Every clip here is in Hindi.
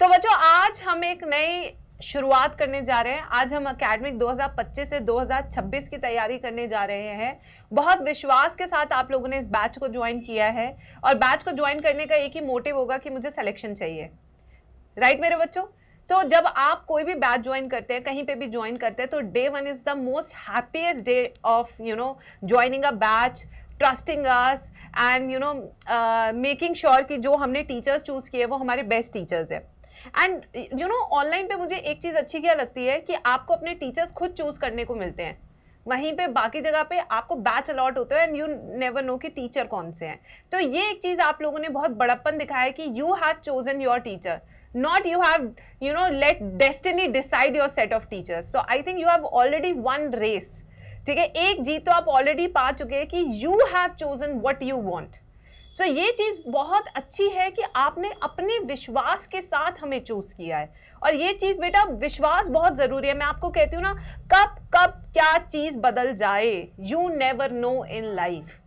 तो बच्चों आज हम एक नई शुरुआत करने जा रहे हैं। आज हम एकेडमिक 2025 से 2026 की तैयारी करने जा रहे हैं। बहुत विश्वास के साथ आप लोगों ने इस बैच को ज्वाइन किया है और बैच को ज्वाइन करने का एक ही मोटिव होगा कि मुझे सिलेक्शन चाहिए, राइट मेरे बच्चों। तो जब आप कोई भी बैच ज्वाइन करते हैं, कहीं पे भी ज्वाइन करते हैं, तो day one is the most happiest day of joining a batch, trusting us and making sure कि जो हमने टीचर्स चूज किए वो हमारे बेस्ट टीचर्स हैं। एंड ऑनलाइन पे मुझे एक चीज अच्छी क्या लगती है कि आपको अपने टीचर्स खुद चूज करने को मिलते हैं। वहीं पे बाकी जगह पे आपको बैच अलॉट होता है एंड यू नेवर नो कि टीचर कौन से हैं। तो ये एक चीज आप लोगों ने बहुत बड़प्पन दिखाया है कि you have chosen your teacher, not you have let destiny decide your set of teachers. So I think you have already won race. ठीक है, एक जीत तो आप ऑलरेडी पा चुके हैं कि you have chosen what you want. तो ये चीज बहुत अच्छी है कि आपने अपने विश्वास के साथ हमें चूज किया है। और ये चीज बेटा, विश्वास बहुत जरूरी है। मैं आपको कहती हूँ ना, कब कब क्या चीज बदल जाए, you never know in life.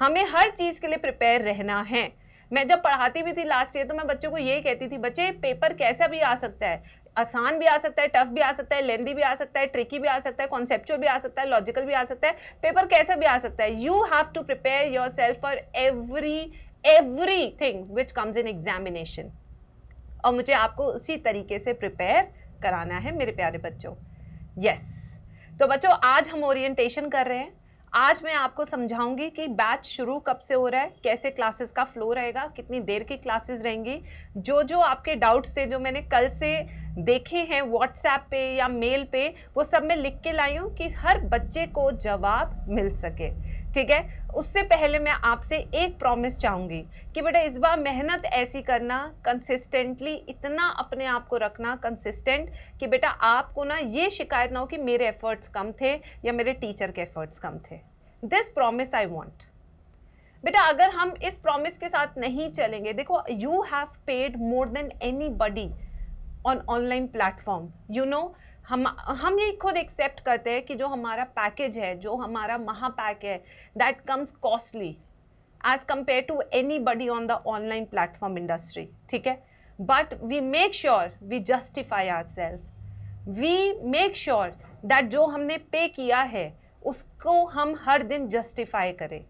हमें हर चीज के लिए प्रिपेयर रहना है। मैं जब पढ़ाती भी थी लास्ट ईयर, तो मैं बच्चों को यही कहती थी, बच्चे पेपर कैसा भी आ सकता है, आसान भी आ सकता है, टफ भी आ सकता है, लेंदी भी आ सकता है, ट्रिकी भी आ सकता है, कॉन्सेप्चुअल भी आ सकता है, लॉजिकल भी आ सकता है, पेपर कैसा भी आ सकता है। You have to prepare yourself for everything which comes in examination. और मुझे आपको उसी तरीके से प्रिपेयर कराना है मेरे प्यारे बच्चों। यस, तो बच्चों आज हम ओरिएंटेशन कर रहे हैं। आज मैं आपको समझाऊंगी कि बैच शुरू कब से हो रहा है, कैसे क्लासेस का फ्लो रहेगा, कितनी देर की क्लासेस रहेंगी। जो आपके डाउट्स थे, जो मैंने कल से देखे हैं व्हाट्सएप पे या मेल पे, वो सब मैं लिख के लाई हूँ कि हर बच्चे को जवाब मिल सके। ठीक है, उससे पहले मैं आपसे एक प्रॉमिस चाहूंगी कि बेटा इस बार मेहनत ऐसी करना, कंसिस्टेंटली इतना अपने आप को रखना कंसिस्टेंट कि बेटा आपको ना ये शिकायत ना हो कि मेरे एफर्ट्स कम थे या मेरे टीचर के एफर्ट्स कम थे। This promise I want. बेटा अगर हम इस प्रॉमिस के साथ नहीं चलेंगे, देखो you have paid more than anybody on online platform. हम ये खुद एक्सेप्ट करते हैं कि जो हमारा पैकेज है, जो हमारा महापैक है, that comes costly as compare to anybody on the online platform industry. ठीक है, but we make sure we justify ourself, we make sure that जो हमने पे किया है उसको हम हर दिन जस्टिफाई करें।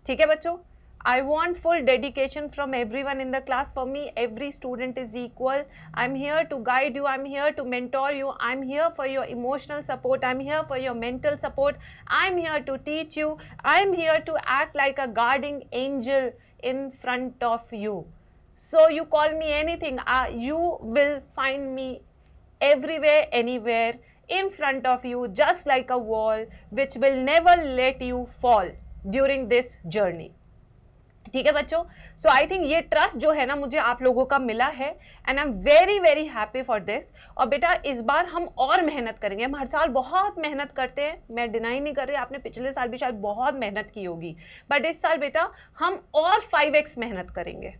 ठीक है बच्चों, I want full dedication from everyone in the class. For me, every student is equal. I'm here to guide you. I'm here to mentor you. I'm here for your emotional support. I'm here for your mental support. I'm here to teach you. I'm here to act like a guardian angel in front of you. So you call me anything. You will find me everywhere, anywhere, in front of you, just like a wall, which will never let you fall during this journey. ठीक है बच्चों, सो आई थिंक ये ट्रस्ट जो है ना मुझे आप लोगों का मिला है and I am very very happy for this. और बेटा इस बार हम और मेहनत करेंगे। हम हर साल बहुत मेहनत करते हैं, मैं डिनाई नहीं कर रही, आपने पिछले साल भी शायद बहुत मेहनत की होगी, बट इस साल बेटा हम और 5x मेहनत करेंगे,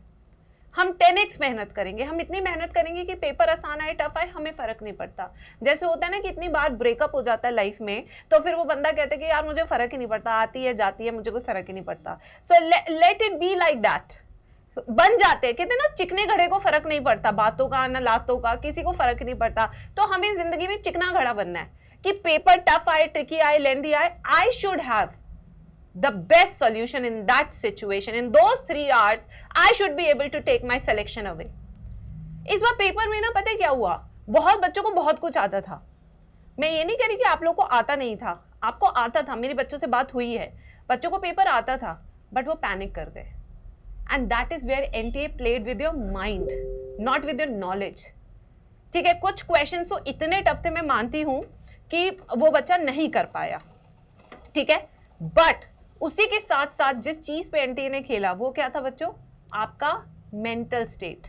हम 10x मेहनत करेंगे। हम इतनी मेहनत करेंगे कि पेपर आसान आए टफ आए हमें फर्क नहीं पड़ता। जैसे होता है ना कि इतनी बार ब्रेकअप हो जाता है लाइफ में, तो फिर वो बंदा कहता है कि यार मुझे फर्क ही नहीं पड़ता, आती है जाती है, मुझे कोई फर्क ही नहीं पड़ता। So let it be like that. बन जाते हैं, कहते हैं ना चिकने घड़े को फर्क नहीं पड़ता, बातों का ना लातों का, किसी को फर्क नहीं पड़ता। तो हमें जिंदगी में चिकना घड़ा बनना है कि पेपर टफ आए, ट्रिकी आए, लेंदी आए, I should have the best solution in that situation. In those 3 hours I should be able to take my selection away. इस बार पेपर में ना पता है क्या हुआ, बहुत बच्चों को बहुत कुछ आता था। मैं ये नहीं कह रही कि आप लोगों को आता नहीं था, आपको आता था, मेरी बच्चों से बात हुई है, बच्चों को पेपर आता था, बट वो पैनिक कर गए। And that is where NTA played with your mind, not with your knowledge. ठीक है, कुछ क्वेश्चन तो इतने टफ थे, मैं मानती हूं कि वो बच्चा नहीं कर पाया। ठीक है, बट उसी के साथ साथ जिस चीज पे एनटीए ने खेला वो क्या था बच्चों, आपका मेंटल स्टेट।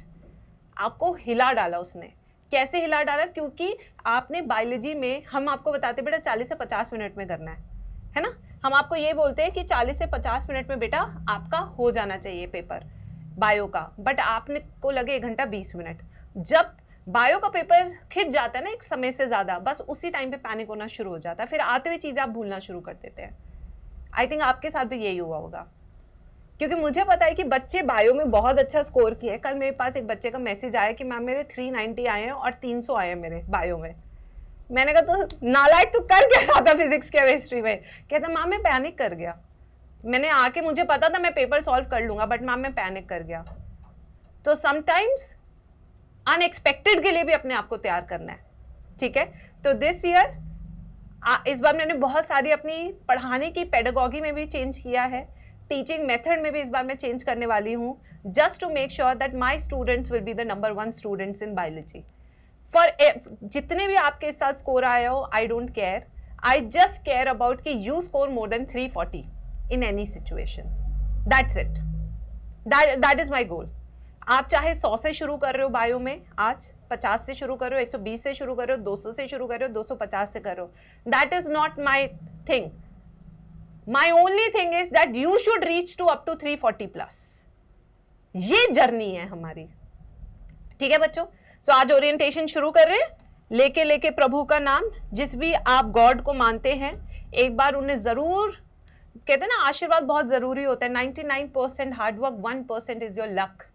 आपको हिला डाला उसने। कैसे हिला डाला, क्योंकि आपने बायोलॉजी में, हम आपको बताते बेटा 40 से 50 मिनट में करना है ना। हम आपको ये बोलते हैं कि 40 से 50 मिनट में बेटा आपका हो जाना चाहिए पेपर बायो का, बट आपने को लगे 1 घंटा 20 मिनट। जब बायो का पेपर खिंच जाता है ना एक समय से ज्यादा, बस उसी टाइम पे पैनिक होना शुरू हो जाता है, फिर आते हुए चीजें आप भूलना शुरू कर देते हैं। आई थिंक आपके साथ भी यही हुआ होगा। क्योंकि मुझे पता है कि बच्चे बायो में बहुत अच्छा स्कोर किए। कल मेरे पास एक बच्चे का मैसेज आया कि मैम मेरे 390 आए हैं और 300 आए हैं मेरे बायो में। मैंने कहा तो नालायक तू कर क्या रहा था फिजिक्स केमिस्ट्री में? कहता मैम मैं पैनिक कर गया, मैंने आके मुझे पता था मैं पेपर सॉल्व कर लूंगा बट मैम मैं पैनिक कर गया। तो समटाइम्स अनएक्सपेक्टेड के लिए भी अपने आप को तैयार करना है, ठीक है। तो दिस ईयर इस बार मैंने बहुत सारी अपनी पढ़ाने की पेडागॉगी में भी चेंज किया है, टीचिंग मेथड में भी इस बार मैं चेंज करने वाली हूँ, just to make sure that my students will be the number 1 students in biology. For जितने भी आपके साथ स्कोर आया हो, I don't care, I just care about कि you score more than 340 in any situation, that's it, that is my goal. आप चाहे 100 से शुरू कर रहे हो बायो में, आज 50 से शुरू करो, 120 से शुरू करो, 200 से शुरू करो, 250 से करो, that is not my thing. My only thing is that you should reach to up to 340 plus. ये जर्नी है हमारी, ठीक है बच्चों। तो आज ओरिएंटेशन शुरू कर रहे हैं, लेके लेके प्रभु का नाम। जिस भी आप गॉड को मानते हैं, एक बार उन्हें जरूर, कहते हैं ना आशीर्वाद बहुत जरूरी होता है। 99% hard work, 1% is your luck.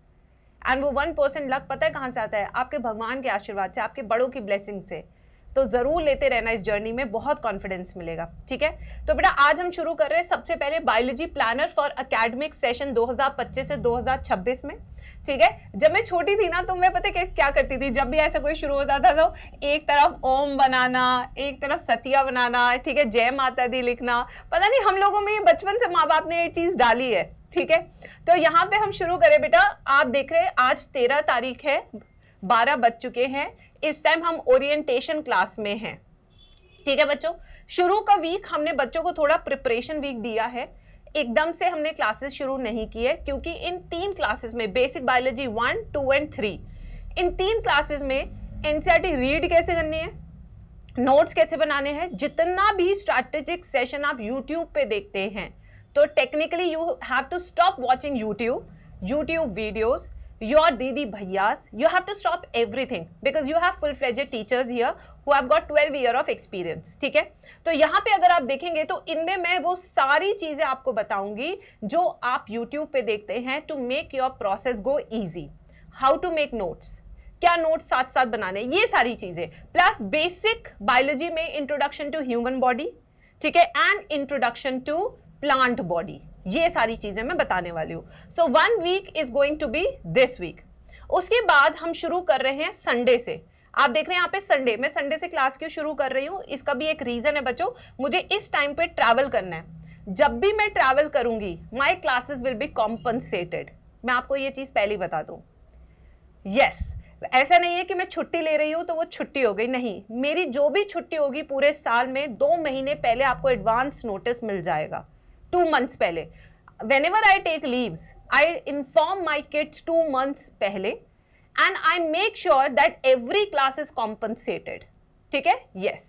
And वो 1% लक पता है कहां से आता है? आपके भगवान के आशीर्वाद से, आपके बड़ों की ब्लेसिंग से। तो जरूर लेते रहना इस जर्नी में, बहुत कॉन्फिडेंस मिलेगा, ठीक है। तो बेटा आज हम शुरू कर रहे हैं सबसे पहले biology planner for academic session 2025 से 2026 में, ठीक है। जब मैं छोटी थी ना तो मैं पता है क्या करती थी, जब भी ऐसा कोई शुरू होता था तो एक तरफ ओम बनाना, एक तरफ सतिया बनाना, ठीक है, जय माता दी लिखना। पता नहीं हम लोगों में ये बचपन से माँ बाप ने ये चीज डाली है, ठीक है। तो यहाँ पे हम शुरू करें बेटा। आप देख रहे हैं आज 13 तारीख है, 12 बज चुके हैं। इस टाइम हम ओरिएंटेशन क्लास में हैं, ठीक है बच्चों। शुरू का वीक हमने बच्चों को थोड़ा प्रिपरेशन वीक दिया है, एकदम से हमने क्लासेस शुरू नहीं की है, क्योंकि इन 3 क्लासेस में basic biology 1, 2 and 3, in 3 classes में एनसीईआरटी रीड कैसे करनी है, नोट्स कैसे बनाने हैं। जितना भी स्ट्रैटेजिक सेशन आप यूट्यूब पे देखते हैं, तो technically you have to stop watching YouTube videos, your didi bhaiyas, you have to stop everything because you have full-fledged teachers here who have got 12 year of experience, ठीक है। तो यहाँ पे अगर आप देखेंगे तो इनमें मैं वो सारी चीजें आपको बताऊंगी जो आप YouTube पे देखते हैं, to make your process go easy, how to make notes, क्या नोट्स साथ साथ बनाने, ये सारी चीजें, प्लस बेसिक बायोलॉजी में इंट्रोडक्शन टू ह्यूमन बॉडी, ठीक है, and introduction to plant body, ये सारी चीजें मैं बताने वाली हूँ। So 1 week is going to be this week. उसके बाद हम शुरू कर रहे हैं संडे से। आप देख रहे हैं यहाँ पे संडे, मैं संडे से क्लास क्यों शुरू कर रही हूँ, इसका भी एक रीजन है बच्चों। मुझे इस टाइम पे ट्रैवल करना है, जब भी मैं ट्रैवल करूंगी my classes will be compensated. मैं आपको ये चीज पहले ही बता दूं। यस, ऐसा नहीं है कि मैं छुट्टी ले रही हूं तो वो छुट्टी हो गई, नहीं। मेरी जो भी छुट्टी होगी पूरे साल में 2 महीने पहले आपको एडवांस नोटिस मिल जाएगा, 2 months पहले। Whenever I take leaves, I inform my kids 2 months पहले, and I make sure that every class is compensated, ठीक है। yes,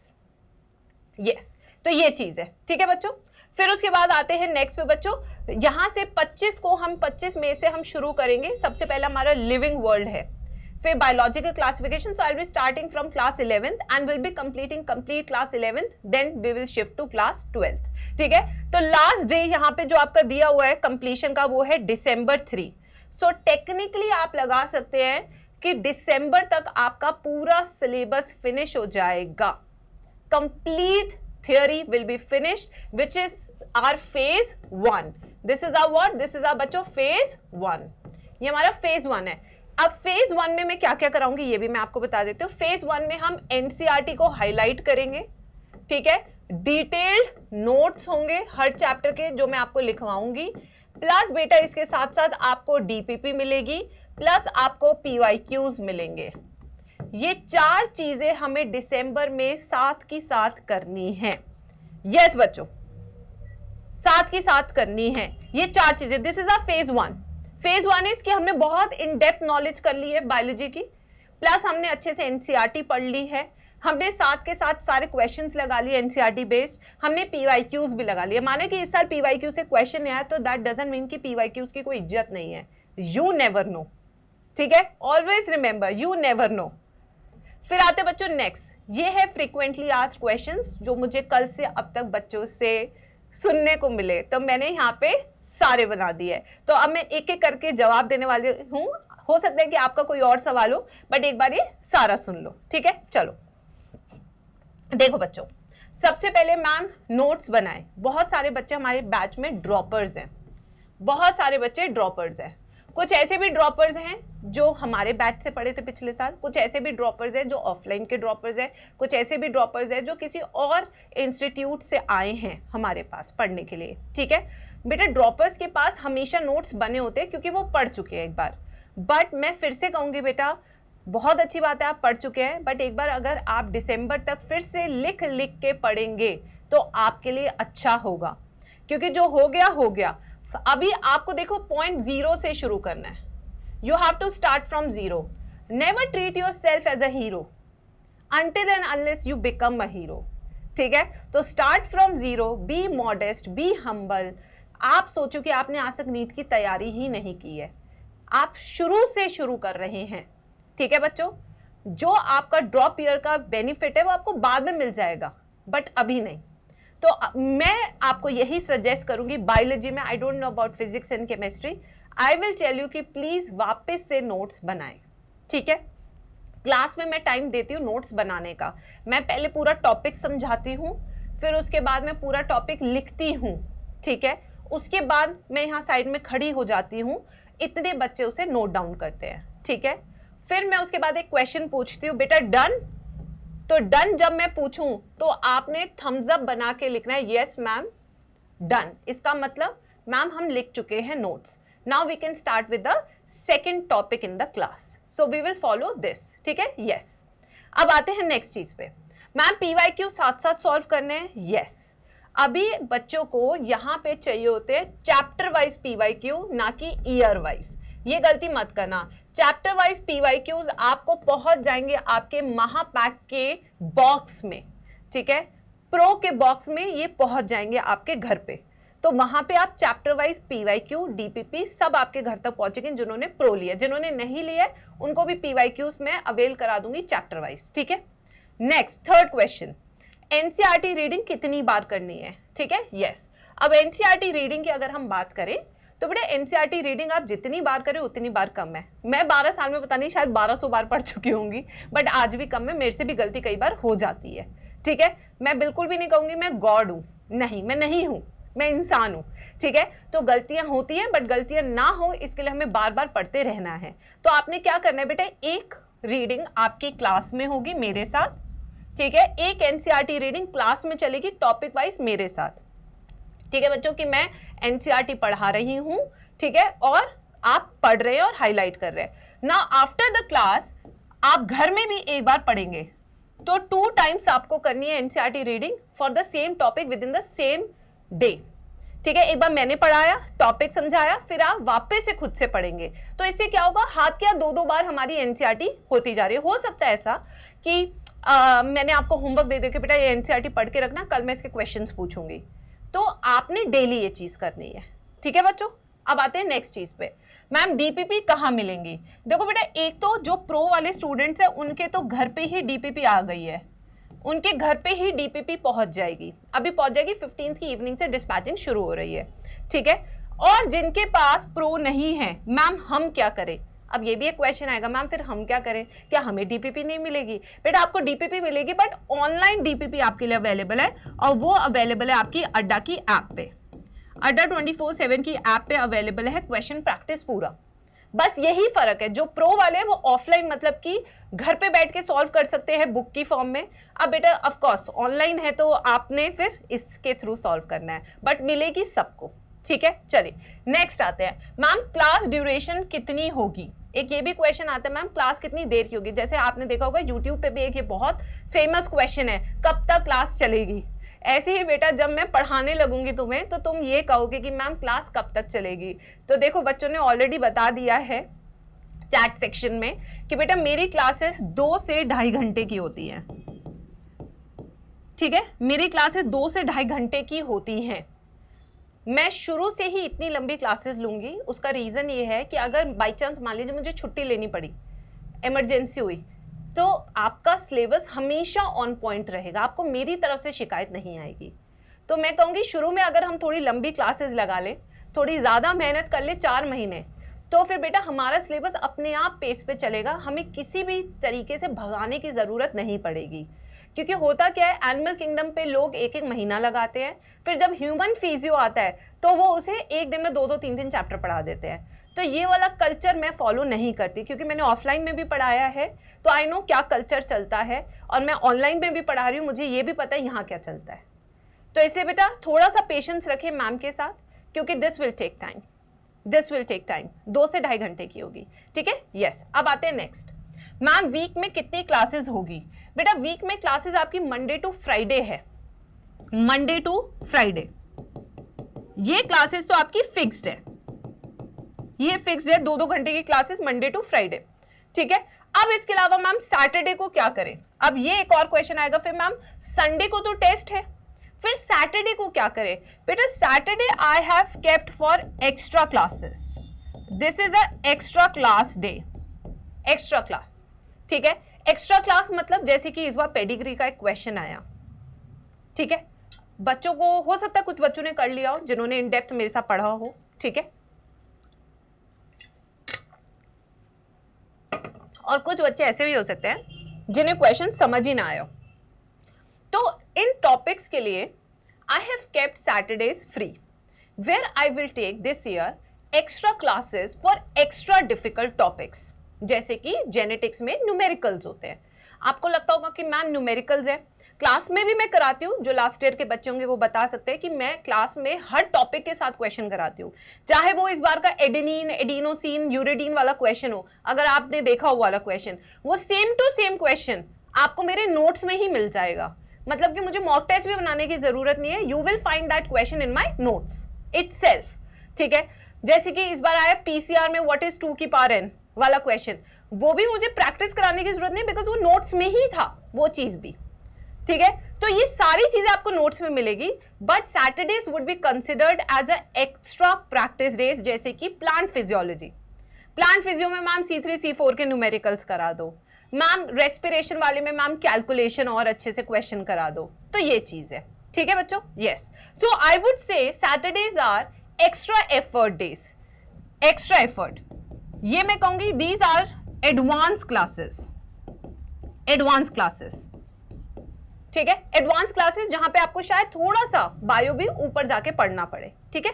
तो ये चीज है, ठीक है बच्चों। फिर उसके बाद आते हैं नेक्स्ट पे बच्चों। यहां से 25 मई से हम शुरू करेंगे। सबसे पहला हमारा लिविंग वर्ल्ड है, फिर biological classification. So I will be starting from class 11th and will be completing class 11th, then we will shift to class 12th, ठीक है। तो लास्ट डे यहाँ पे जो आपका दिया हुआ है कंप्लीशन का, वो है December 3। सो टेक्निकली आप लगा सकते हैं कि दिसंबर तक आपका पूरा सिलेबस फिनिश हो जाएगा। Complete theory will be finished, which is our phase 1. This is our what? This is our बच्चों phase 1. ये हमारा phase 1 है। अब phase 1 में मैं क्या क्या कराऊंगी ये भी मैं आपको बता देती हूँ। phase 1 में हम NCERT को हाईलाइट करेंगे, ठीक है। डिटेल्ड नोट्स होंगे हर चैप्टर के जो मैं आपको लिखवाऊंगी, प्लस बेटा इसके साथ साथ आपको DPP मिलेगी, प्लस आपको PYQs मिलेंगे। ये 4 चीजें हमें दिसंबर में साथ की साथ करनी है। यस बच्चों, साथ की साथ करनी है ये 4 चीजें। This is a phase 1। Phase 1 is कि हमने बहुत इन डेप्थ नॉलेज कर ली है बायोलॉजी की, प्लस हमने अच्छे से एनसीईआरटी पढ़ ली है, हमने साथ के साथ सारे क्वेश्चंस लगा लिए एनसीईआरटी बेस्ड, हमने पीवाईक्यूज भी लगा लिए। माने कि इस साल पीवाईक्यू से क्वेश्चन नहीं आया तो दैट डजंट मीन कि पीवाईक्यूज की कोई इज्जत नहीं है। यू नेवर नो, ठीक है। Always remember you never know. फिर आते बच्चों नेक्स्ट, ये है फ्रीक्वेंटली आस्क्ड क्वेश्चंस जो मुझे कल से अब तक बच्चों से सुनने को मिले, तो मैंने यहाँ पे सारे बना दिए। तो अब मैं एक एक करके जवाब देने वाली हूँ, हो सकता है कि आपका कोई और सवाल हो, बट एक बार ये सारा सुन लो, ठीक है। चलो देखो बच्चों, सबसे पहले मैम नोट्स बनाए। बहुत सारे बच्चे हमारे बैच में ड्रॉपर्स हैं, बहुत सारे बच्चे ड्रॉपर्स हैं। कुछ ऐसे भी ड्रॉपर्स हैं जो हमारे बैच से पढ़े थे पिछले साल, कुछ ऐसे भी ड्रॉपर्स हैं जो ऑफलाइन के ड्रॉपर्स हैं, कुछ ऐसे भी ड्रॉपर्स हैं जो किसी और इंस्टीट्यूट से आए हैं हमारे पास पढ़ने के लिए, ठीक है। बेटा ड्रॉपर्स के पास हमेशा नोट्स बने होते हैं क्योंकि वो पढ़ चुके हैं एक बार, बट मैं फिर से कहूँगी बेटा बहुत अच्छी बात है आप पढ़ चुके हैं, बट एक बार अगर आप दिसंबर तक फिर से लिख लिख के पढ़ेंगे तो आपके लिए अच्छा होगा, क्योंकि जो हो गया हो गया। अभी आपको देखो पॉइंट 0 से शुरू करना है। You have to start from 0। Never treat yourself as a hero until and unless you become a hero, ठीक है। तो start from 0, B modest, be humble. आप सोचो कि आपने आज तक नीट की तैयारी ही नहीं की है, आप शुरू से शुरू कर रहे हैं, ठीक है बच्चों। जो आपका ड्रॉप ईयर का बेनिफिट है वो आपको बाद में मिल जाएगा, बट अभी नहीं। तो मैं आपको यही सजेस्ट करूंगी, बायोलॉजी में I don't know about physics and chemistry, I will tell you कि प्लीज वापस से नोट्स बनाएं, ठीक है। क्लास में मैं टाइम देती हूँ नोट्स बनाने का। मैं पहले पूरा टॉपिक समझाती हूँ, फिर उसके बाद मैं पूरा टॉपिक लिखती हूँ, ठीक है। उसके बाद मैं यहाँ साइड में खड़ी हो जाती हूँ, इतने बच्चे उसे नोट डाउन करते हैं, ठीक है। फिर मैं उसके बाद एक क्वेश्चन पूछती हूँ, बेटा डन। तो डन जब मैं पूछूं तो आपने थम्स अप बना के लिखना है, यस मैम डन। इसका मतलब मैम हम लिख चुके हैं notes. Now we can start with the second topic in the class, so we will follow this, ठीक है। यस अब आते हैं नेक्स्ट चीज पे। मैम पीवाईक्यू साथ साथ सॉल्व करने हैं, यस। अभी बच्चों को यहाँ पे चाहिए होते हैं चैप्टर वाइज पीवाईक्यू, ना कि ईयर वाइज। ये गलती मत करना। चैप्टर वाइज पीवाईक्यूज आपको पहुंच जाएंगे आपके महापैक के बॉक्स में, ठीक है। प्रो के बॉक्स में ये पहुंच जाएंगे आपके घर पे, तो वहां पे आप चैप्टर वाइज पीवाईक्यू, डीपीपी सब आपके घर तक पहुंचेंगे। जिन्होंने प्रो लिया, जिन्होंने नहीं लिया उनको भी पीवाईक्यूज में अवेल करा दूंगी चैप्टर वाइज, ठीक है। Next third question, NCERT reading कितनी बार करनी है, ठीक है। यस अब एनसीईआरटी रीडिंग की अगर हम बात करें तो बेटा एनसीईआरटी रीडिंग आप जितनी बार करें उतनी बार कम है। मैं 12 साल में पता नहीं शायद 1200 बार पढ़ चुकी होंगी, बट आज भी कम है, मेरे से भी गलती कई बार हो जाती है, ठीक है। मैं बिल्कुल भी नहीं कहूंगी मैं गॉड हूं, नहीं मैं नहीं हूं, मैं इंसान हूं, ठीक है। तो गलतियां होती हैं, बट गलतियां ना हो इसके लिए हमें बार बार पढ़ते रहना है। तो आपने क्या करना है बेटा, एक रीडिंग आपकी क्लास में होगी मेरे साथ, ठीक है। एक एनसीईआरटी रीडिंग क्लास में चलेगी टॉपिक वाइज मेरे साथ, ठीक है बच्चों, कि मैं एनसीईआरटी पढ़ा रही हूं, ठीक है, और आप पढ़ रहे हैं और हाईलाइट कर रहे हैं। नाउ आफ्टर द क्लास आप घर में भी एक बार पढ़ेंगे, तो 2 टाइम्स आपको करनी है NCERT reading for the same topic with in the same day, ठीक है। एक बार मैंने पढ़ाया, टॉपिक समझाया, फिर आप वापस से खुद से पढ़ेंगे। तो इससे क्या होगा, हाथ क्या 2-2 बार हमारी एनसीईआरटी होती जा रही है। हो सकता है ऐसा कि मैंने आपको होमवर्क दे दे के बेटा ये एनसीईआरटी पढ़ के रखना, कल मैं इसके क्वेश्चंस पूछूंगी, तो आपने डेली ये चीज करनी है, ठीक है बच्चों। अब आते हैं नेक्स्ट चीज पे, मैम डीपीपी कहाँ मिलेंगी। देखो बेटा एक तो जो प्रो वाले स्टूडेंट्स हैं उनके तो घर पे ही डीपीपी आ गई है, उनके घर पे ही डीपीपी पहुंच जाएगी, अभी पहुंच जाएगी। 15 की इवनिंग से डिस्पैचिंग शुरू हो रही है, ठीक है। और जिनके पास प्रो नहीं है, मैम हम क्या करें। अब ये भी एक क्वेश्चन आएगा, मैम फिर हम क्या करें, क्या हमें डीपीपी नहीं मिलेगी। बेटा आपको डीपीपी मिलेगी, बट ऑनलाइन डीपीपी आपके लिए अवेलेबल है, और वो अवेलेबल है आपकी अड्डा की ऐप पे। अड्डा 24/7 की ऐप पे अवेलेबल है क्वेश्चन प्रैक्टिस पूरा। बस यही फर्क है, जो प्रो वाले हैं वो ऑफलाइन मतलब कि घर पे बैठ के सॉल्व कर सकते हैं बुक की फॉर्म में। अब बेटा ऑफ कोर्स ऑनलाइन है तो आपने फिर इसके थ्रू सॉल्व करना है, बट मिलेगी सबको, ठीक है। चलिए नेक्स्ट आते हैं, मैम क्लास ड्यूरेशन कितनी होगी। एक ये भी क्वेश्चन आता है, मैम क्लास कितनी देर की होगी। जैसे आपने देखा होगा यूट्यूब पे भी एक ये बहुत फेमस क्वेश्चन है, कब तक क्लास चलेगी। ऐसे ही बेटा जब मैं पढ़ाने लगूंगी तुम्हें तो तुम ये कहोगे कि मैम क्लास कब तक चलेगी। तो देखो बच्चों ने ऑलरेडी बता दिया है चैट सेक्शन में कि बेटा मेरी क्लासेस 2 से 2.5 घंटे की होती हैं, ठीक है। मेरी क्लासेस 2 से 2.5 घंटे की होती हैं। मैं शुरू से ही इतनी लंबी क्लासेस लूंगी, उसका रीजन ये है कि अगर बाई चांस मान लीजिए मुझे छुट्टी लेनी पड़ी, इमरजेंसी हुई, तो आपका सिलेबस हमेशा ऑन पॉइंट रहेगा, आपको मेरी तरफ से शिकायत नहीं आएगी। तो मैं कहूँगी शुरू में अगर हम थोड़ी लंबी क्लासेस लगा लें थोड़ी ज़्यादा मेहनत कर ले 4 महीने, तो फिर बेटा हमारा सिलेबस अपने आप पेस पे चलेगा, हमें किसी भी तरीके से भगाने की ज़रूरत नहीं पड़ेगी। क्योंकि होता क्या है, एनिमल किंगडम पे लोग 1-1 महीना लगाते हैं, फिर जब ह्यूमन फिजियो आता है तो वो उसे एक दिन में 2-2 3-3 चैप्टर पढ़ा देते हैं। तो ये वाला कल्चर मैं फॉलो नहीं करती, क्योंकि मैंने ऑफलाइन में भी पढ़ाया है, तो आई नो क्या कल्चर चलता है, और मैं ऑनलाइन में भी पढ़ा रही हूँ, मुझे ये भी पता है यहाँ क्या चलता है। तो इसलिए बेटा थोड़ा सा पेशेंस रखें मैम के साथ, क्योंकि दिस विल टेक टाइम, 2 से 2.5 घंटे की होगी, ठीक है। यस, अब आते हैं नेक्स्ट। मैम वीक में कितनी क्लासेस होगी? बेटा वीक में क्लासेस आपकी मंडे टू फ्राइडे है, मंडे टू फ्राइडे ये क्लासेस तो आपकी फिक्स्ड है, ये फिक्स्ड है, 2-2 घंटे की क्लासेस मंडे टू फ्राइडे, ठीक है। अब इसके अलावा मैम सैटरडे को क्या करें? अब ये एक और क्वेश्चन आएगा, फिर मैम संडे को तो टेस्ट है, फिर सैटरडे को क्या करें? बेटा Saturday I have kept for extra classes, this is a extra class day, extra class, ठीक है। एक्स्ट्रा क्लास मतलब जैसे कि इस बार पेडिग्री का एक क्वेश्चन आया, ठीक है, बच्चों को हो सकता है कुछ बच्चों ने कर लिया हो जिन्होंने इन डेप्थ मेरे साथ पढ़ा हो, ठीक है, और कुछ बच्चे ऐसे भी हो सकते हैं जिन्हें क्वेश्चन समझ ही ना आया। तो इन टॉपिक्स के लिए I have kept Saturdays free, where I will take this year extra classes for extra difficult topics, जैसे कि जेनेटिक्स में न्यूमेरिकल्स होते हैं। आपको लगता होगा कि मैम न्यूमेरिकल्स है, क्लास में भी मैं कराती हूँ, जो लास्ट ईयर के बच्चे होंगे वो बता सकते हैं कि मैं क्लास में हर टॉपिक के साथ क्वेश्चन कराती हूँ, चाहे वो इस बार का एडेनिन, एडिनोसिन, यूरिडीन वाला क्वेश्चन हो, अगर आपने देखा हो वाला क्वेश्चन, वो सेम टू सेम क्वेश्चन आपको मेरे नोट्स में ही मिल जाएगा, मतलब कि मुझे मॉक टेस्ट भी बनाने की जरूरत नहीं है, you will find that question in my notes itself, ठीक है। जैसे कि इस बार आया पीसीआर में व्हाट इज 2 की पावर n वाला क्वेश्चन, वो भी मुझे प्रैक्टिस कराने की जरूरत नहीं, बिकॉज वो नोट्स में ही था वो चीज भी, ठीक है। तो ये सारी चीजें आपको नोट्स में मिलेगी, but Saturdays would be considered as a extra practice days, जैसे कि प्लांट फिजियोलॉजी, प्लांट फिजियो में मैम C3 C4 के न्यूमेरिकल्स करा दो, मैम रेस्पिरेशन वाले में मैम कैलकुलेशन और अच्छे से क्वेश्चन करा दो, तो ये चीज है, ठीक है बच्चों। Yes, so I would say Saturdays are extra effort days, extra effort, ये मैं कहूंगी these are advance classes, advance classes, ठीक है, एडवांस क्लासेस जहां पे आपको शायद थोड़ा सा बायो भी ऊपर जाके पढ़ना पड़े, ठीक है।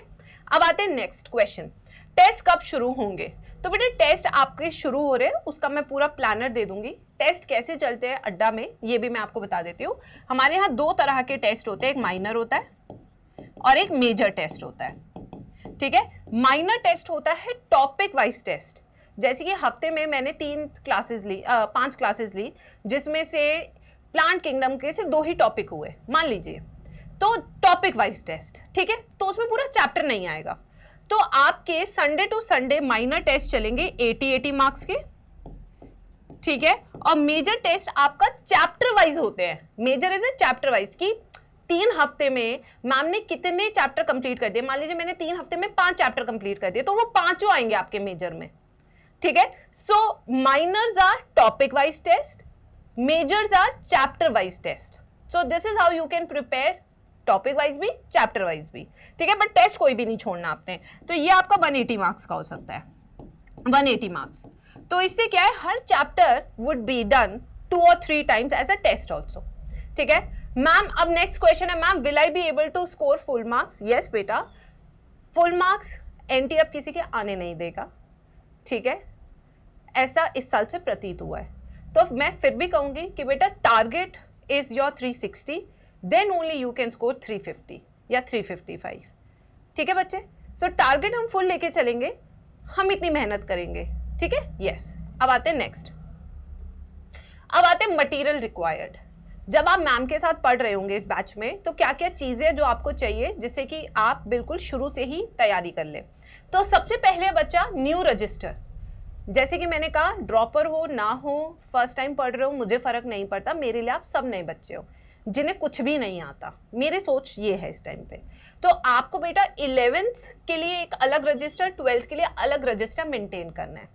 अब आते हैं नेक्स्ट क्वेश्चन, टेस्ट कब शुरू होंगे? तो बेटे टेस्ट आपके शुरू हो रहे हैं, उसका मैं पूरा प्लानर दे दूंगी, टेस्ट कैसे चलते हैं अड्डा में ये भी मैं आपको बता देती हूँ। हमारे यहाँ 2 तरह के टेस्ट होते हैं, एक माइनर होता है और एक मेजर टेस्ट होता है, ठीक है। माइनर टेस्ट होता है टॉपिक वाइज टेस्ट, जैसे कि हफ्ते में मैंने 5 क्लासेस ली, जिसमें से प्लांट किंगडम के सिर्फ 2 ही टॉपिक हुए मान लीजिए, तो टॉपिक वाइज टेस्ट, ठीक है, तो उसमें पूरा चैप्टर नहीं आएगा। तो आपके Sunday to Sunday minor test चलेंगे 80 मार्क्स के, ठीक है, और मेजर टेस्ट आपका चैप्टर वाइज होते हैं, major is a chapter wise की 3 हफ्ते में मैम ने कितने चैप्टर कंप्लीट कर दिए, मान लीजिए मैंने 3 हफ्ते में 5 चैप्टर कंप्लीट कर दिए, तो वो 5 आएंगे आपके मेजर में, ठीक है। So minors are topic wise test, majors are chapter wise test, so this is how you can prepare, topic wise भी चैप्टर वाइज भी, ठीक है, बट टेस्ट कोई भी नहीं छोड़ना आपने। तो ये आपका 180 मार्क्स का हो सकता है, 180 मार्क्स। तो इससे क्या है, हर chapter would be done 2 or 3 times as a test also, ठीक है। मैम अब नेक्स्ट क्वेश्चन है, ma'am will I be able to score full marks? Yes बेटा, फुल मार्क्स एनटी अब किसी के आने नहीं देगा, ठीक है, ऐसा इस साल से प्रतीत हुआ है। तो मैं फिर भी कहूंगी कि बेटा target is your 360, then only you can score 350 या 355, ठीक है बच्चे। सो टारगेट हम फुल लेके चलेंगे, हम इतनी मेहनत करेंगे, ठीक है। यस, अब आते हैं नेक्स्ट, अब आते हैं मटेरियल रिक्वायर्ड। जब आप मैम के साथ पढ़ रहे होंगे इस बैच में, तो क्या क्या चीजें जो आपको चाहिए जिससे कि आप बिल्कुल शुरू से ही तैयारी कर ले। तो सबसे पहले बच्चा न्यू रजिस्टर, जैसे कि मैंने कहा ड्रॉपर हो ना हो, फर्स्ट टाइम पढ़ रहे हो, मुझे फर्क नहीं पड़ता, मेरे लिए आप सब नए बच्चे हो जिन्हें कुछ भी नहीं आता, मेरी सोच ये है इस टाइम पे। तो आपको बेटा 11th के लिए एक अलग रजिस्टर, 12th के लिए अलग रजिस्टर मेंटेन करना है।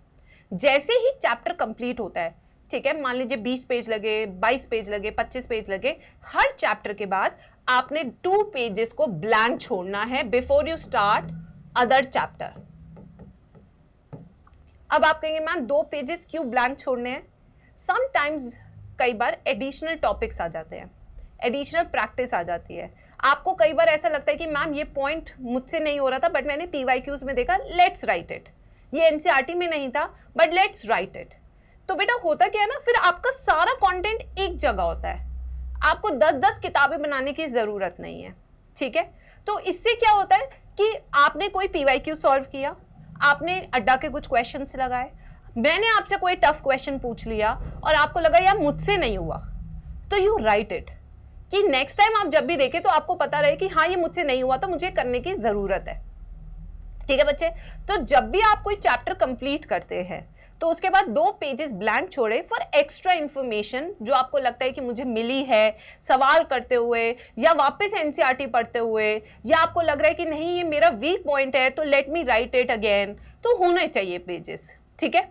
जैसे ही चैप्टर कंप्लीट होता है, ठीक है, मान लीजिए 20 पेज लगे, 22 पेज लगे, 25 पेज लगे, हर चैप्टर के बाद आपने 2 पेजेस को ब्लैंक छोड़ना है before you start other chapter. अब आप कहेंगे मैम 2 पेजेस क्यों ब्लैंक छोड़ने हैं? समटाइम्स कई बार एडिशनल टॉपिक्स आ जाते हैं, एडिशनल प्रैक्टिस आ जाती है। आपको कई बार ऐसा लगता है कि मैम ये पॉइंट मुझसे नहीं हो रहा था बट मैंने PYQs में देखा, लेट्स राइट इट। ये NCERT में नहीं था बट लेट्स राइट इट। तो बेटा होता क्या है ना, फिर आपका सारा कंटेंट एक जगह होता है, आपको 10-10 किताबें बनाने की जरूरत नहीं है, ठीक है। तो इससे क्या होता है कि आपने कोई PYQ सॉल्व किया, आपने अड्डा के कुछ क्वेश्चंस लगाए, मैंने आपसे कोई टफ क्वेश्चन पूछ लिया और आपको लगा यार मुझसे नहीं हुआ, तो यू राइट इट, कि नेक्स्ट टाइम आप जब भी देखें तो आपको पता रहे कि हाँ ये मुझसे नहीं हुआ तो मुझे करने की जरूरत है, ठीक है बच्चे। तो जब भी आप कोई चैप्टर कंप्लीट करते हैं तो उसके बाद 2 पेजेस ब्लैंक छोड़े फॉर एक्स्ट्रा इंफॉर्मेशन जो आपको लगता है कि मुझे मिली है सवाल करते हुए या वापस NCERT पढ़ते हुए, या आपको लग रहा है कि नहीं ये मेरा वीक पॉइंट है तो let me right it again, तो होने चाहिए पेजेस, ठीक है।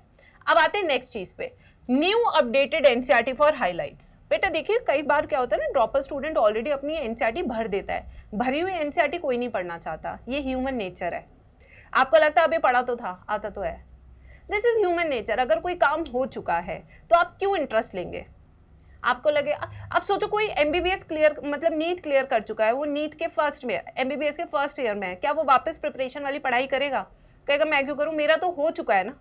अब आते हैं नेक्स्ट चीज पे, new updated NCERT for highlights. बेटा देखिए कई बार क्या होता है ना, ड्रॉपर स्टूडेंट ऑलरेडी अपनी NCERT भर देता है, भरी हुई NCERT कोई नहीं पढ़ना चाहता, ये ह्यूमन नेचर है। आपको लगता है अभी पढ़ा तो था, आता तो है, दिस इज ह्यूमन नेचर। अगर कोई काम हो चुका है तो आप क्यों इंटरेस्ट लेंगे? आपको लगे, आप सोचो कोई MBBS क्लियर मतलब नीट क्लियर कर चुका है, वो नीट के फर्स्ट में MBBS के फर्स्ट ईयर में है, क्या वो वापस प्रिपरेशन वाली पढ़ाई करेगा? कहेगा मैं क्यों करूं, मेरा तो हो चुका है ना।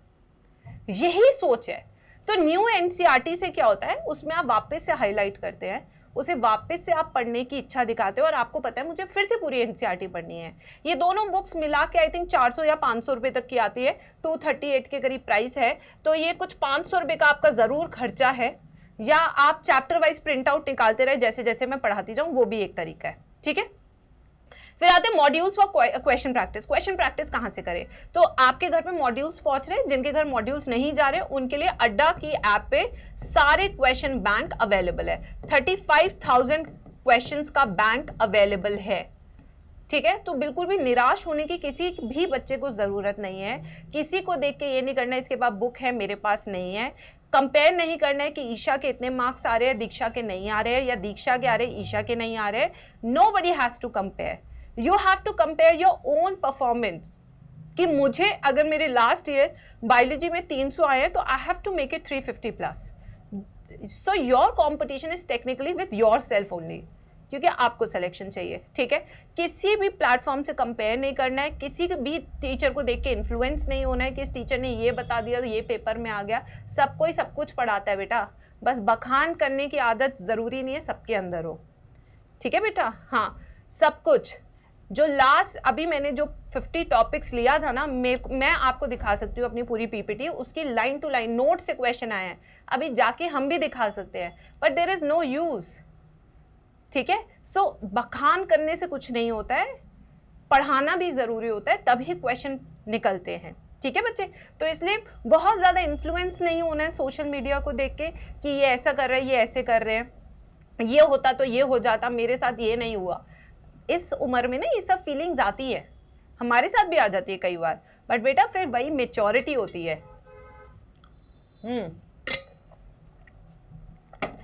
यही सोच है। तो न्यू NCERT से क्या होता है, उसमें आप वापस से हाईलाइट करते हैं, उसे वापस से आप पढ़ने की इच्छा दिखाते हो और आपको पता है मुझे फिर से पूरी NCERT पढ़नी है। ये दोनों बुक्स मिला के आई थिंक 400 या 500 रुपए तक की आती है, 238 के करीब प्राइस है, तो ये कुछ 500 रुपए का आपका जरूर खर्चा है, या आप चैप्टर वाइज प्रिंट आउट निकालते रहे जैसे जैसे मैं पढ़ाती जाऊँ, वो भी एक तरीका है, ठीक है। फिर आते हैं modules for question practice. Question practice कहाँ से करें? तो आपके घर पे मॉड्यूल्स पहुंच रहे हैं, जिनके घर मॉड्यूल्स नहीं जा रहे उनके लिए अड्डा की ऐप पे सारे क्वेश्चन बैंक अवेलेबल है, 35,000 क्वेश्चंस का बैंक अवेलेबल है, ठीक है। तो बिल्कुल भी निराश होने की किसी भी बच्चे को जरूरत नहीं है, किसी को देख के ये नहीं करना है इसके पास बुक है मेरे पास नहीं है, कंपेयर नहीं करना है कि ईशा के इतने मार्क्स आ रहे हैं दीक्षा के नहीं आ रहे हैं, या दीक्षा के आ रहे हैं ईशा के नहीं आ रहे। Nobody has to compare, you have to compare your own performance, कि मुझे अगर मेरे लास्ट ईयर बायोलॉजी में 300 आए हैं तो I have to make it 350 plus. So your competition is technically with yourself only, क्योंकि आपको सिलेक्शन चाहिए, ठीक है। किसी भी प्लेटफॉर्म से कंपेयर नहीं करना है, किसी भी टीचर को देख के इन्फ्लुएंस नहीं होना है कि इस टीचर ने ये बता दिया तो ये पेपर में आ गया। सबको ही सब कुछ पढ़ाता है बेटा, बस बखान करने की आदत जरूरी नहीं है सबके अंदर हो, ठीक है बेटा। हाँ, सब कुछ जो लास्ट अभी मैंने जो 50 टॉपिक्स लिया था ना, मैं आपको दिखा सकती हूँ अपनी पूरी PPT, उसकी लाइन टू लाइन नोट से क्वेश्चन आए हैं, अभी जाके हम भी दिखा सकते हैं, but there is no use, ठीक है। सो बखान करने से कुछ नहीं होता है, पढ़ाना भी जरूरी होता है, तभी क्वेश्चन निकलते हैं, ठीक है बच्चे। तो इसलिए बहुत ज्यादा इन्फ्लुएंस नहीं होना है सोशल मीडिया को देख के कि ये ऐसा कर रहे हैं, ये ऐसे कर रहे हैं, ये होता तो ये हो जाता, मेरे साथ ये नहीं हुआ। इस उम्र में ना ये सब फीलिंग्स आती है, हमारे साथ भी आ जाती है कई बार, बट बेटा फिर वही मेच्योरिटी होती है,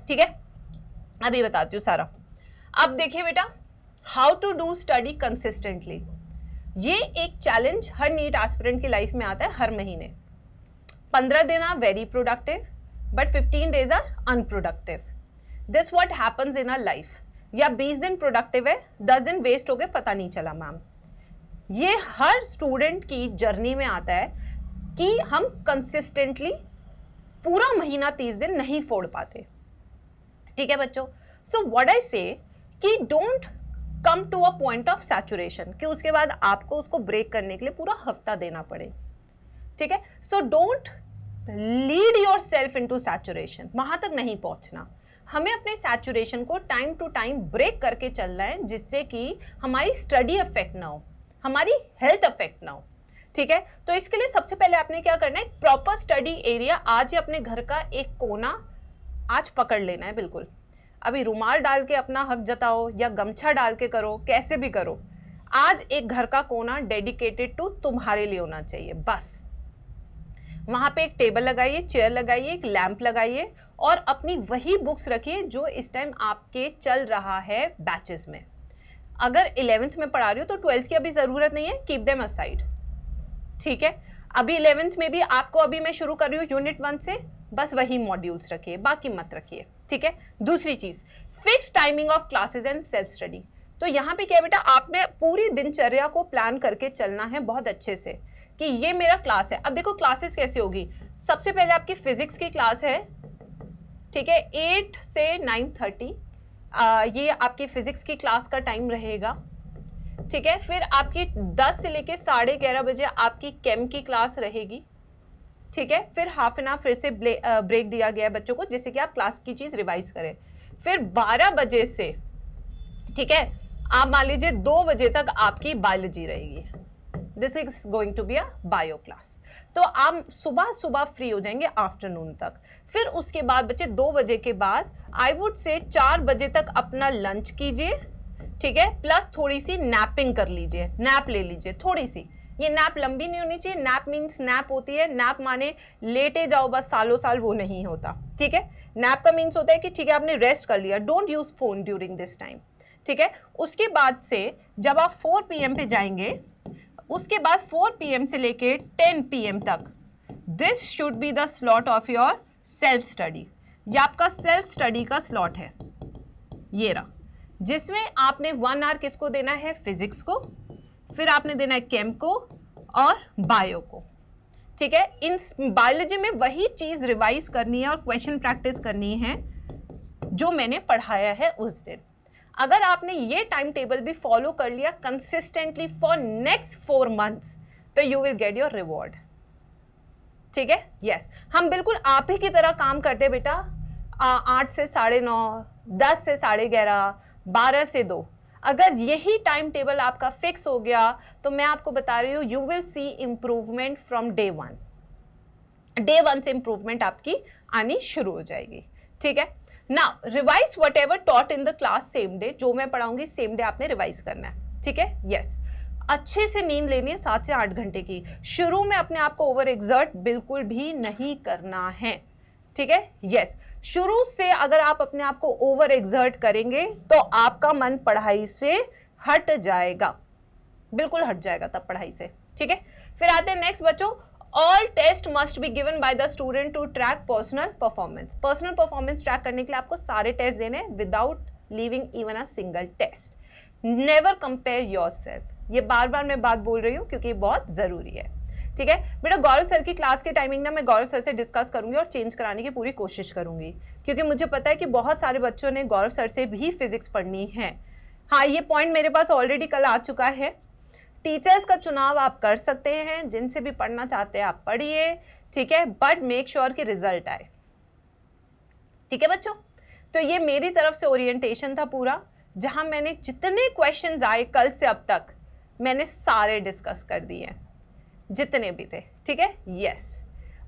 ठीक है। अभी बताती हूँ सारा। अब देखिए बेटा, how to do study consistently, ये एक चैलेंज हर नीट एस्पिरेंट की लाइफ में आता है हर महीने। 15 दिन are very productive but 15 days are unproductive, this what happens in our life. या 20 दिन प्रोडक्टिव है, 10 दिन वेस्ट हो गए, पता नहीं चला मैम। ये हर स्टूडेंट की जर्नी में आता है कि हम कंसिस्टेंटली पूरा महीना 30 दिन नहीं फोड़ पाते, ठीक है बच्चों। सो व्हाट आई से कि don't come to a point of saturation, कि उसके बाद आपको उसको ब्रेक करने के लिए पूरा हफ्ता देना पड़े, ठीक है। So don't lead your self into saturation, वहां तक नहीं पहुंचना। हमें अपने सैचुरेशन को टाइम टू टाइम ब्रेक करके चलना है, जिससे कि हमारी स्टडी अफेक्ट ना हो, हमारी हेल्थ अफेक्ट ना हो, ठीक है। तो इसके लिए सबसे पहले आपने क्या करना है, प्रॉपर स्टडी एरिया आज ही अपने घर का एक कोना आज पकड़ लेना है, बिल्कुल। अभी रुमाल डाल के अपना हक जताओ या गमछा डाल के करो, कैसे भी करो, आज एक घर का कोना डेडिकेटेड टू तुम्हारे लिए होना चाहिए, बस। वहां पे एक टेबल लगाइए, चेयर लगाइए, एक लैंप लगाइए और अपनी वही बुक्स रखिए जो इस टाइम आपके चल रहा है बैचेस में। अगर 11th में पढ़ा रही हो तो 12th की अभी ज़रूरत नहीं है, कीप देम असाइड, ठीक है। अभी 11th में भी आपको अभी मैं शुरू कर रही हूँ यूनिट 1 से, बस वही मॉड्यूल्स रखिए, बाकी मत रखिए, ठीक है। दूसरी चीज़, fix timing of classes and self study. तो यहाँ पे क्या है बेटा, आपने पूरी दिनचर्या को प्लान करके चलना है बहुत अच्छे से कि ये मेरा क्लास है। अब देखो क्लासेस कैसे होगी, सबसे पहले आपकी फिजिक्स की क्लास है, ठीक है, 8 से 9:30, ये आपकी फिजिक्स की क्लास का टाइम रहेगा, ठीक है। फिर आपकी 10 से लेके 11:30 बजे आपकी केम की क्लास रहेगी, ठीक है। फिर हाफ एन आवर फिर से ब्रेक दिया गया है बच्चों को, जिससे कि आप क्लास की चीज रिवाइज करें। फिर 12 बजे से, ठीक है, आप मान लीजिए 2 बजे तक आपकी बायोलॉजी रहेगी, this is going to be a bio class. तो आप सुबह सुबह फ्री हो जाएंगे आफ्टरनून तक। फिर उसके बाद बच्चे 2 बजे के बाद आई वुड से 4 बजे तक अपना लंच कीजिए, ठीक है, प्लस थोड़ी सी नैपिंग कर लीजिए, नैप ले लीजिए थोड़ी सी। ये नैप लंबी नहीं होनी चाहिए, नैप मीन्स नैप होती है, नैप माने लेटे जाओ बस सालों साल, वो नहीं होता, ठीक है। नैप का मीन्स होता है कि ठीक है आपने रेस्ट कर लिया, don't use phone during this time, ठीक है। उसके बाद से जब आप 4 PM पे जाएंगे, उसके बाद 4 PM से लेके 10 PM तक, this should be the slot of your self study. ये आपका सेल्फ स्टडी का स्लॉट है, ये रहा, जिसमें आपने 1 आवर किसको देना है, फिजिक्स को, फिर आपने देना है केम को और बायो को, ठीक है। इन बायोलॉजी में वही चीज रिवाइज करनी है और क्वेश्चन प्रैक्टिस करनी है जो मैंने पढ़ाया है उस दिन। अगर आपने ये टाइम टेबल भी फॉलो कर लिया कंसिस्टेंटली फॉर नेक्स्ट 4 months, तो you will get your reward, ठीक है। यस, हम बिल्कुल आप ही की तरह काम करते बेटा, 8 से 9:30, 10 से 11:30, 12 से 2। अगर यही टाइम टेबल आपका फिक्स हो गया तो मैं आपको बता रही हूँ, you will see improvement from day 1। Day 1 से इंप्रूवमेंट आपकी आनी शुरू हो जाएगी, ठीक है। Now revise what ever taught in the class same day, जो मैं पढ़ाऊंगी सेम डे आपने रिवाइज करना है, ठीक है। यस, अच्छे से नींद लेनी है 7 से 8 घंटे की। शुरू में अपने आप को ओवर एक्सर्ट बिल्कुल भी नहीं करना है, ठीक है। यस, शुरू से अगर आप अपने आप को ओवर एक्सर्ट करेंगे तो आपका मन पढ़ाई से हट जाएगा, बिल्कुल हट जाएगा तब पढ़ाई से, ठीक है। फिर आते हैं नेक्स्ट बच्चों, all test must be given by the student to track personal performance. Personal performance track करने के लिए आपको सारे टेस्ट देने हैं without leaving even a single test. Never compare yourself, ये बार बार मैं बात बोल रही हूँ क्योंकि ये बहुत जरूरी है, ठीक है बेटा। गौरव सर की क्लास के टाइमिंग ना मैं गौरव सर से डिस्कस करूंगी और चेंज कराने की पूरी कोशिश करूंगी, क्योंकि मुझे पता है कि बहुत सारे बच्चों ने गौरव सर से भी फिजिक्स पढ़नी है। हाँ, ये पॉइंट मेरे पास ऑलरेडी कल आ चुका है। टीचर्स का चुनाव आप कर सकते हैं, जिनसे भी पढ़ना चाहते हैं आप पढ़िए, ठीक है, बट मेक श्योर कि रिजल्ट आए, ठीक है बच्चों। तो ये मेरी तरफ से ओरिएंटेशन था पूरा, जहां मैंने जितने क्वेश्चंस आए कल से अब तक मैंने सारे डिस्कस कर दिए हैं, जितने भी थे, ठीक है। यस,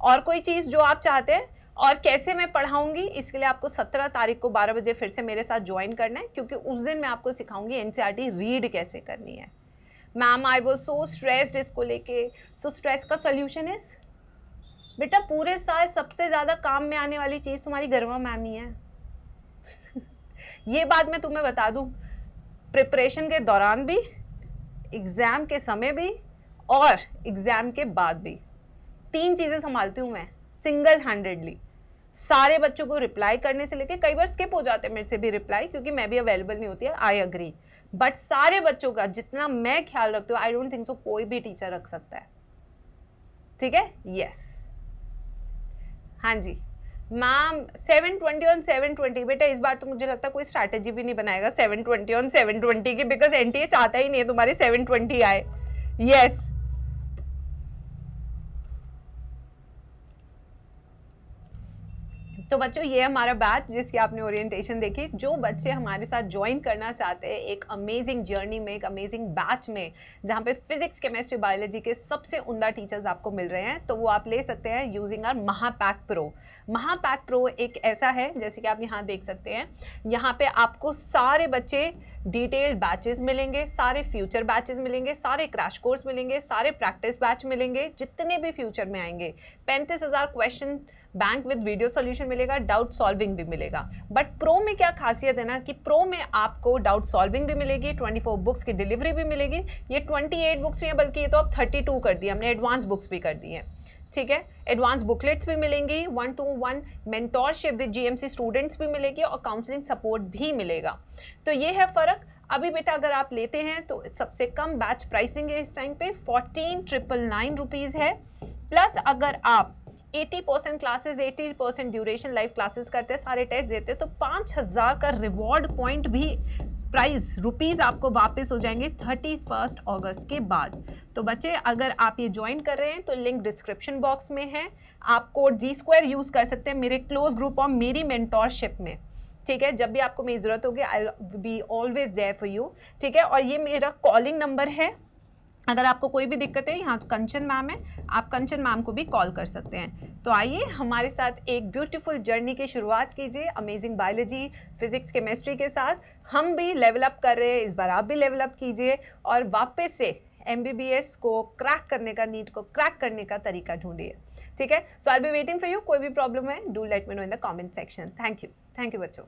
और कोई चीज़ जो आप चाहते हैं और कैसे मैं पढ़ाऊंगी, इसके लिए आपको 17 तारीख को 12 बजे फिर से मेरे साथ ज्वाइन करना है, क्योंकि उस दिन मैं आपको सिखाऊंगी एनसीईआरटी रीड कैसे करनी है। Ma'am I was so stressed इसको लेके। सो स्ट्रेस का सोल्यूशन इज बेटा, पूरे साल सबसे ज़्यादा काम में आने वाली चीज़ तुम्हारी गरमा मैम ही है। ये बात मैं तुम्हें बता दूं, प्रिपरेशन के दौरान भी, एग्ज़ाम के समय भी और एग्ज़ाम के बाद भी, 3 चीज़ें संभालती हूँ मैं सिंगल हैंडेडली। सारे बच्चों को रिप्लाई करने से लेके, कई बार स्किप हो जाते हैं मेरे से भी रिप्लाई क्योंकि मैं भी अवेलेबल नहीं होती है, आई अग्री, बट सारे बच्चों का जितना मैं ख्याल रखती हूँ, आई डोंट थिंक सो कोई भी टीचर रख सकता है, ठीक है। यस, हाँ जी मैम, 720 on 720। बेटा इस बार तो मुझे लगता है कोई स्ट्रैटेजी भी नहीं बनाएगा 720 on 720 की, बिकॉज एनटीए चाहता ही नहीं है तुम्हारी 720 आए। यस, तो बच्चों ये हमारा बैच जिसकी आपने ओरिएंटेशन देखी। जो बच्चे हमारे साथ ज्वाइन करना चाहते हैं एक अमेजिंग जर्नी में, एक अमेजिंग बैच में, जहाँ पे फिजिक्स, केमिस्ट्री, बायोलॉजी के सबसे उम्दा टीचर्स आपको मिल रहे हैं, तो वो आप ले सकते हैं यूजिंग आवर महापैक प्रो। महापैक प्रो एक ऐसा है, जैसे कि आप यहाँ देख सकते हैं, यहाँ पे आपको सारे बच्चे डिटेल्ड बैचेस मिलेंगे, सारे फ्यूचर बैचेस मिलेंगे, सारे क्रैश कोर्स मिलेंगे, सारे प्रैक्टिस बैच मिलेंगे, जितने भी फ्यूचर में आएंगे। 35,000 question bank with video solution मिलेगा, डाउट सॉल्विंग भी मिलेगा। बट प्रो में क्या खासियत है ना कि प्रो में आपको डाउट सॉल्विंग भी मिलेगी, 24 बुक्स की डिलीवरी भी मिलेगी। ये 28 बुक्स नहीं है बल्कि ये तो अब 32 कर दी हमने, एडवांस बुक्स भी कर दी हैं, ठीक है। एडवांस बुकलेट्स भी मिलेंगी, 1-to-1 mentorship with GMC students भी मिलेगी और काउंसलिंग सपोर्ट भी मिलेगा। तो ये है फ़र्क। अभी बेटा अगर आप लेते हैं तो सबसे कम बैच प्राइसिंग है इस टाइम पे 14,999 रुपीज़ है। प्लस अगर आप 80% क्लासेस, 80% ड्यूरेशन लाइव क्लासेस करते हैं, सारे टेस्ट देते हैं, तो 5,000 का रिवॉर्ड पॉइंट भी प्राइस रुपीज़ आपको वापस हो जाएंगे 31 अगस्त के बाद। तो बच्चे अगर आप ये ज्वाइन कर रहे हैं तो लिंक डिस्क्रिप्शन बॉक्स में है, आप कोड G2 यूज़ कर सकते हैं मेरे क्लोज ग्रुप और मेरी मेंटोरशिप में, ठीक है। जब भी आपको मेरी ज़रूरत होगी I will be always there for you, ठीक है। और ये मेरा कॉलिंग नंबर है, अगर आपको कोई भी दिक्कत है, यहाँ तो कंचन मैम है, आप कंचन मैम को भी कॉल कर सकते हैं। तो आइए हमारे साथ एक ब्यूटीफुल जर्नी की शुरुआत कीजिए अमेजिंग बायोलॉजी, फिजिक्स, केमिस्ट्री के साथ। हम भी लेवल अप कर रहे हैं, इस बार आप भी लेवल अप कीजिए और वापस से MBBS को क्रैक करने का, नीट को क्रैक करने का तरीका ढूंढिए, ठीक है। So I will be waiting for you. कोई भी प्रॉब्लम है do let me know in the comment section. Thank you बच्चों।